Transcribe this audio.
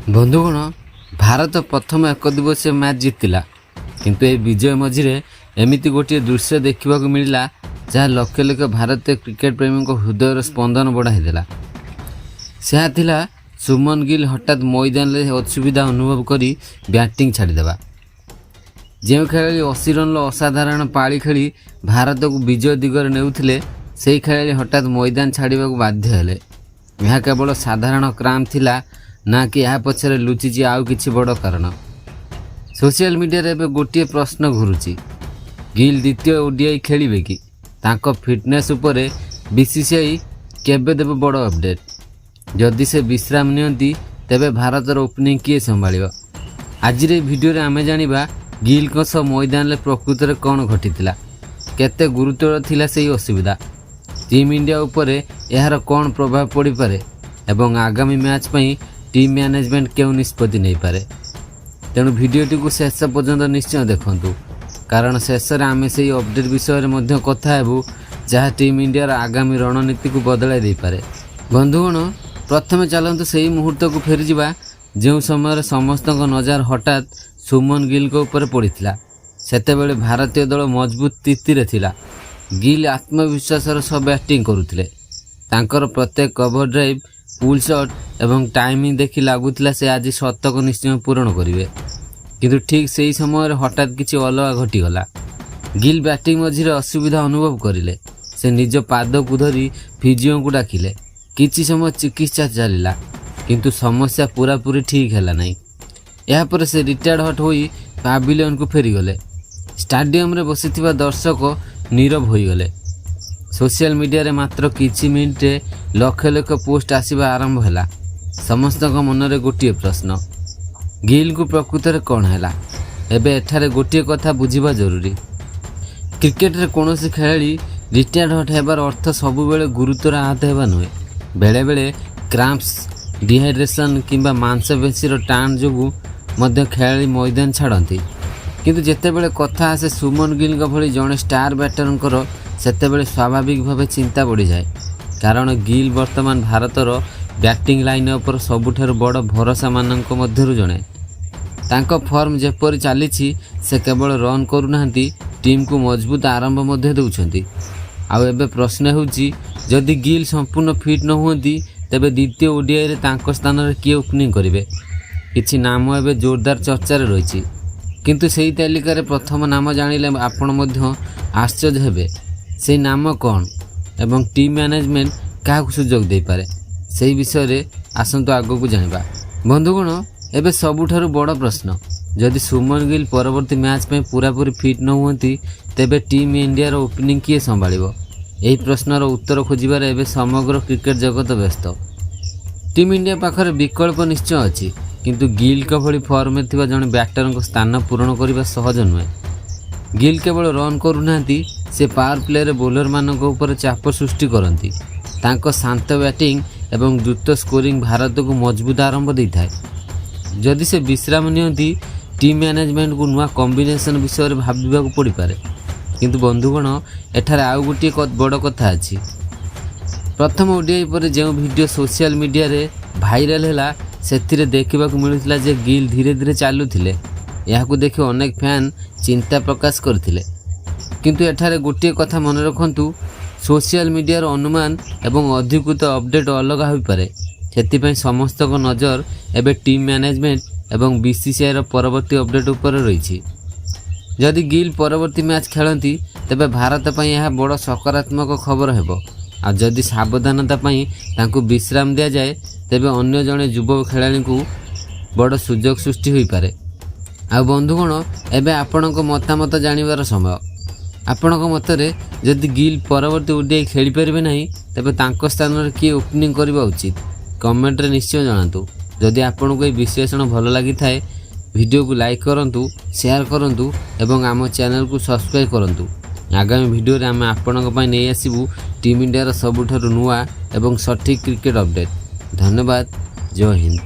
बंधुगण भारत प्रथम एक दिवसीय मैच जीतिला किंतु ए विजय मझिरे एमिति गोटे दृश्य देखा मिलला जहाँ लक्ष लक्ष भारतीय क्रिकेट प्रेमी हृदय स्पंदन बढ़ाईदेला। से सुमन गिल हठात मैदान में असुविधा अनुभव करी बैटिंग छाड़देवा। जो खेलाड़ी 80 रन असाधारण पाली खेली भारत को विजय दिगरे नेउथिले से खेलाड़ी हठात मैदान छाड़ा बाध्य हेले। यह केवल साधारण क्राम थिला ना कि यह पछरे लुचिची आउ किछि बड़ कारण। सोशल मीडिया रे गोटे प्रश्न घुरुची, गिल द्वितीय ओडीआई खेलिबे कि? तांको फिटनेस उपरे बीसीसीआई केबे देबे बड़ अपडेट? जदि से विश्राम नियंती तेबे भारतर ओपनिंग किए संभाळिबो? आज भिडियो रे आमे जानिबा गिल को सह मैदान में प्रकृत में कौन घटीला, केते गुरुतर थिला सेही असुविधा, टीम इंडिया उपरे यार कौन प्रभाव पड़ी पारे एवं आगामी मैच पई टीम मैनेजमेंट क्यों निष्पत्ति नहीं पारे। तेणु भिडियोटी को शेष पर्यंत निश्चय देखंतु, कारण शेष में आम से अपडेट विषय में कथा हेबु जहाँ टीम इंडिया आगामी रणनीति को बदलाई दे पारे। बंधुगण प्रथम चलतु से मुहूर्त को फेरी जा जो समय समस्त नजर हठात सुमन गिल को ऊपर पड़ा। सेतेबेले भारतीय दल मजबूत स्थिति थिला। गिल आत्मविश्वासर सह बैटिंग करुथिले। तांकर प्रत्येक कवर ड्राइव, पुल शॉट एवं टाइमिंग देखि लगुला से आज शतक निश्चय पूरण करेंगे। किंतु ठीक से ही समय हठात किसी अलग घटीगला। गिल बैटिंग मझिरे असुविधा अनुभव करिले। से निज पाद को धरी फिजिओ को डाकिले। किछि समय चिकित्सा चलिला किंतु समस्या पूरापूरी ठीक है नहीं। यापर से रिटायर्ड हट होई पाविलियन को फेरीगले। स्टाडियम रे बसिथिबा दर्शक नीरव होईगले। सोशल मीडिया रे मात्र किछि मिनिटे लक्ष लक्ष पोस्ट आसीबा आरंभ हैला। समस्त मनरे गोटे प्रश्न, गिल को प्रकृत में कौन है? एबे एठारे गोटे कथा बुझिबा जरूरी, क्रिकेट रे कोनोसी खेलाड़ी रिटायर्ड हट हेबार अर्थ सबुबेले गुरुतर आहत हेबा नुहे। बेले बेले क्रैम्प्स, डिहाइड्रेशन किंबा मांसपेशीर टाण जोगु मध्य खेलाड़ी मैदान छाड़ती। किंतु जेतेबेले कथा आसे सुमन गिल भली जड़े स्टार बैटरंकर सेतेबेले स्वाभाविक भावे चिंता बढ़ी जाए, कारण गिल वर्तमान भारतर बैटिंग लाइनअप सबुठार बड़ भरोसा मानक मध्यरु जणे। तांको फॉर्म जेपरि चलीछि से केवल रन करूनाहांती, टीम को मजबूत आरंभ मध्य देउछंती। आउ एबे प्रश्न होउछि, जदि गिल संपूर्ण फिट न हुअंती तेबे द्वितीय ओडीआई रे तांको स्थान रे किए ओपनिंग करिवे? किछि नाम एबे जोरदार चर्चा रे रहिछि, किंतु सेही तालिका रे प्रथम नाम जानिले आपण मध्य आश्चर्य हेबे। से नाम कौन एवं टीम मैनेजमेंट क्या सुजोग दे पारे से विषय रे आसंतु आगो को जानिबा। बंधुगण एबे सबुठारु बड़ प्रश्न, जदि सुमन गिल परवर्ती मैच में पूरापूरी फिट न हुअंती तेबे टीम इंडिया रो ओपनिंग किए संभाळिबो? एही प्रश्नर उत्तर खोजिबार एबे समग्र क्रिकेट जगत व्यस्त। टीम इंडिया पाखरे विकल्प निश्चय अछि, किंतु गिल का भली फॉर्म में थिबा जणे बैटर स्थान पूरण करने सहज नुहे। गिल केवल रन करूनाहांती, से पावर प्ले रे बोलर मानक ऊपर चाप सृष्टि करती। तांको शांत बैटिंग एवं द्रुत स्कोरिंग भारत को मजबूत आरंभ देता है। जदि से विश्राम नियंती टीम मैनेजमेंट को नुआ कॉम्बिनेशन विषय रे भाबिबाकू पड़ी पारे। किंतु बंधुगण एठारे आउ गोटे बड़ कथा अछि। प्रथम ओडीआई पर जो वीडियो सोशल मीडिया रे भाइराल हैला सेथिरे देखिबाकू मिलुथिला जे गिल धीरे धीरे चालुथिले। याकू देखि अनेक फैन चिंता प्रकाश करथिले। किंतु एठारे गोटे कथा मन रखंतु, सोशल मीडिया रो अनुमान एवं अधिकृत अपडेट अलग होई पारे। सेतिपई समस्त को नजर एबे टीम मैनेजमेंट एवं बीसीसीआई रो परवर्ती अपडेट ऊपर रहिछि। जदि गिल परवर्ती मैच खेलती तेबे भारत पई यह बड़ सकारात्मक खबर हेबो। आ जदि सावधानता पई तांकु विश्राम दिया जाए तेबे अन्य जने युवा खेलाड़ी को बड़ सुजोग सृष्टि होई पारे। आ बंधुगण एबे आपणक मतामत जानिबार समय। आपणक मतरे जदि गिल परवर्ती ओडीआई खेली परिबे नाही तेबे तांको स्थान रे किए ओपनिंग करबा उचित? कमेंट रे निश्चय जणातु। जदि आपणको ए विश्लेषण भल लागि थाए वीडियो को लाइक करंतु, शेयर करंतु एवं आम चैनल को सब्सक्राइब करंतु। आगामी वीडियो रे आमे आपणक पई नै आसीबु टीम इंडिया रो सबुठारु नुआ एवं सठिक क्रिकेट अपडेट। धन्यवाद। जय हिंद।